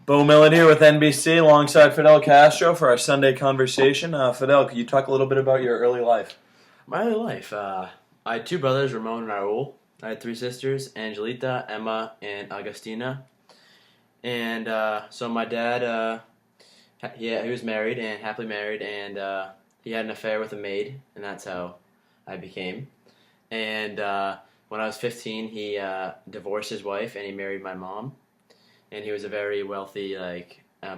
Bo Millett here with NBC alongside Fidel Castro for our Sunday conversation. Fidel, could you talk a little bit about your early life? My early life. I had two brothers, Ramon and Raul. I had three sisters, Angelita, Emma, and Agustina. And so my dad, he was married and happily married, and he had an affair with a maid, and that's how I became. And when I was 15, he divorced his wife, and he married my mom. And he was a very wealthy,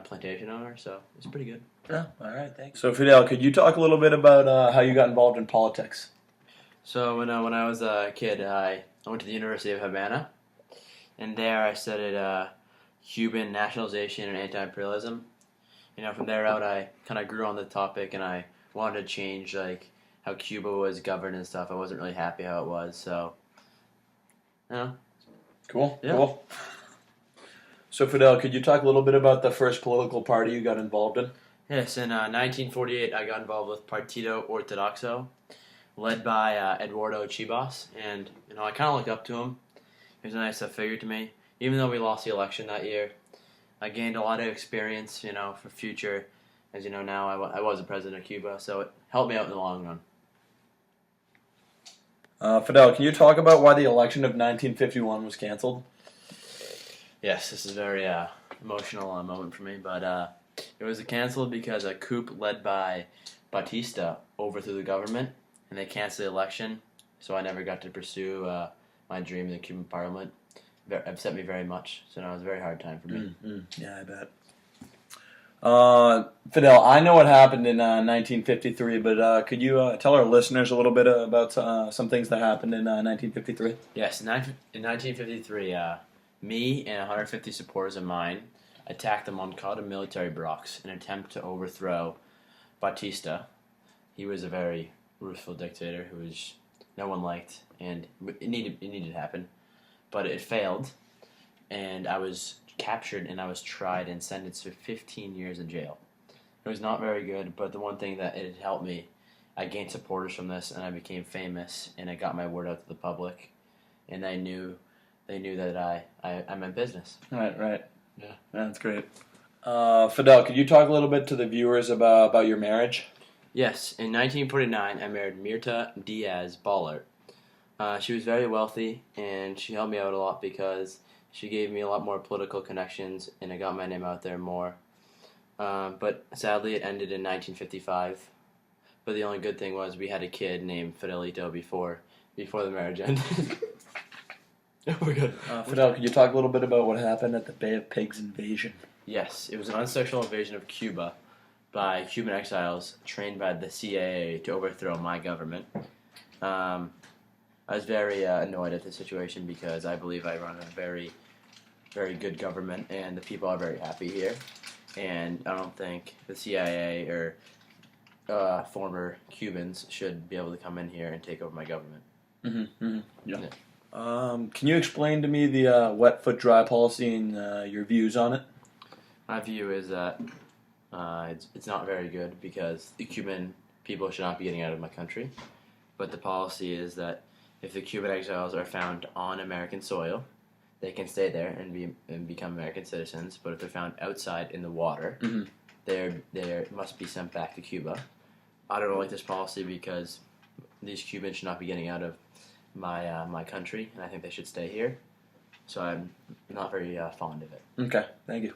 plantation owner, so it was pretty good. Yeah, all right, thanks. So, Fidel, could you talk a little bit about how you got involved in politics? So when I was a kid, I went to the University of Havana, and there I studied Cuban nationalization and anti-imperialism. From there out, I kind of grew on the topic, and I wanted to change how Cuba was governed and stuff. I wasn't really happy how it was, so Cool. Yeah. Cool. So, Fidel, could you talk a little bit about the first political party you got involved in? Yes, in 1948, I got involved with Partido Ortodoxo, led by Eduardo Chibas, and I kind of looked up to him. He was a nice figure to me. Even though we lost the election that year, I gained a lot of experience, for future. As you know now, I was the president of Cuba, so it helped me out in the long run. Fidel, can you talk about why the election of 1951 was canceled? Yes, this is a very emotional moment for me, but it was canceled because a coup led by Batista overthrew the government, and they canceled the election, so I never got to pursue my dream in the Cuban parliament. It upset me very much, so now it was a very hard time for me. Yeah, I bet. Fidel, I know what happened in 1953, but could you tell our listeners a little bit about some things that happened in 1953? Yes, in 1953, me and 150 supporters of mine attacked the Moncada military barracks in an attempt to overthrow Batista. He was a very ruthless dictator who no one liked, and it needed to happen, but it failed, and I was captured and I was tried and sentenced to 15 years in jail. It was not very good, but the one thing that it helped me, I gained supporters from this, and I became famous, and I got my word out to the public, and they knew that I meant business. Right. Yeah. That's great. Fidel, could you talk a little bit to the viewers about your marriage? Yes, in 1949, I married Mirta Diaz Ballart. She was very wealthy, and she helped me out a lot because she gave me a lot more political connections, and it got my name out there more. But sadly, it ended in 1955. But the only good thing was we had a kid named Fidelito before the marriage ended. We're good. Fidel, could you talk a little bit about what happened at the Bay of Pigs invasion? Yes, it was an unsuccessful invasion of Cuba by Cuban exiles trained by the CIA to overthrow my government. I was very annoyed at the situation because I believe I run a very, very good government and the people are very happy here. And I don't think the CIA or former Cubans should be able to come in here and take over my government. Yeah. Can you explain to me the wet foot dry policy and your views on it? My view is that it's not very good because the Cuban people should not be getting out of my country. But the policy is that if the Cuban exiles are found on American soil, they can stay there and become American citizens. But if they're found outside in the water, they must be sent back to Cuba. I don't like this policy because these Cubans should not be getting out of my country, and I think they should stay here. So I'm not very fond of it. Okay, thank you.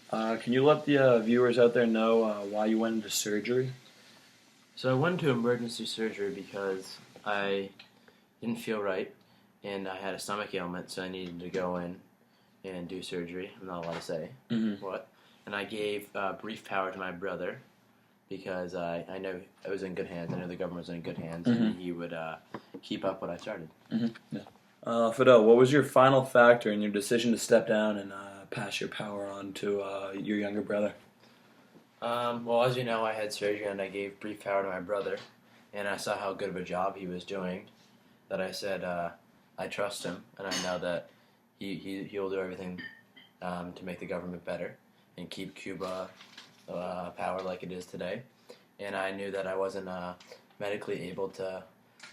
Can you let the viewers out there know why you went into surgery? So I went into emergency surgery because I didn't feel right, and I had a stomach ailment, so I needed to go in and do surgery. I'm not allowed to say what. And I gave brief power to my brother because I know I was in good hands. I know the government was in good hands, and he would keep up what I started. Yeah. Fidel, what was your final factor in your decision to step down and pass your power on to your younger brother? Well, as you know, I had surgery and I gave brief power to my brother, and I saw how good of a job he was doing, that I said I trust him, and I know that he'll do everything to make the government better and keep Cuba power like it is today. And I knew that I wasn't medically able to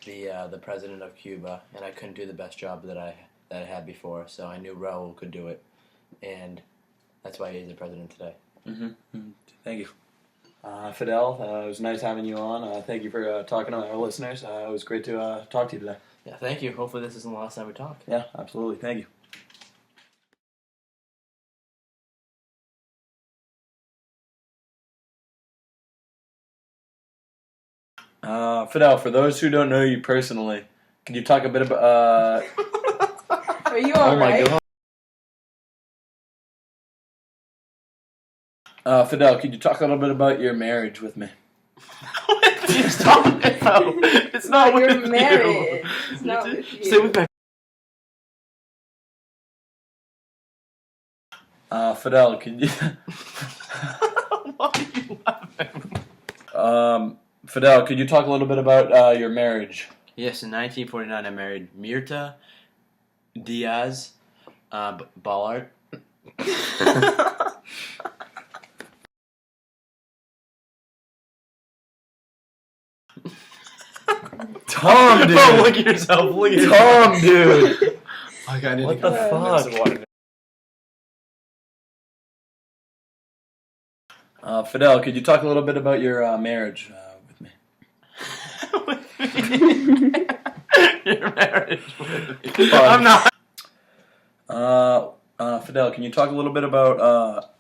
be the president of Cuba, and I couldn't do the best job that I had before, so I knew Raul could do it, and That's why he's the president today. Mm-hmm. Thank you. Fidel, it was nice having you on. Thank you for talking to our listeners. It was great to talk to you today. Yeah, thank you. Hopefully this isn't the last time we talk. Yeah, absolutely. Thank you. Fidel, for those who don't know you personally, can you talk a bit about... Are you alright? Oh my God. Fidel, could you talk a little bit about your marriage with me? What are you talking about? It's not with You're you. married. It's not with you. Stay with my... Fidel, can you... Why are you laughing? Fidel, could you talk a little bit about your marriage? Yes, in 1949 I married Mirta Diaz Ballard. Tom, dude! Oh, look at yourself. Look at Tom, dude! I need What to go the get fuck? some water. Fidel, could you talk a little bit about your marriage with me? Your marriage with me. I'm not. Fidel, can you talk a little bit about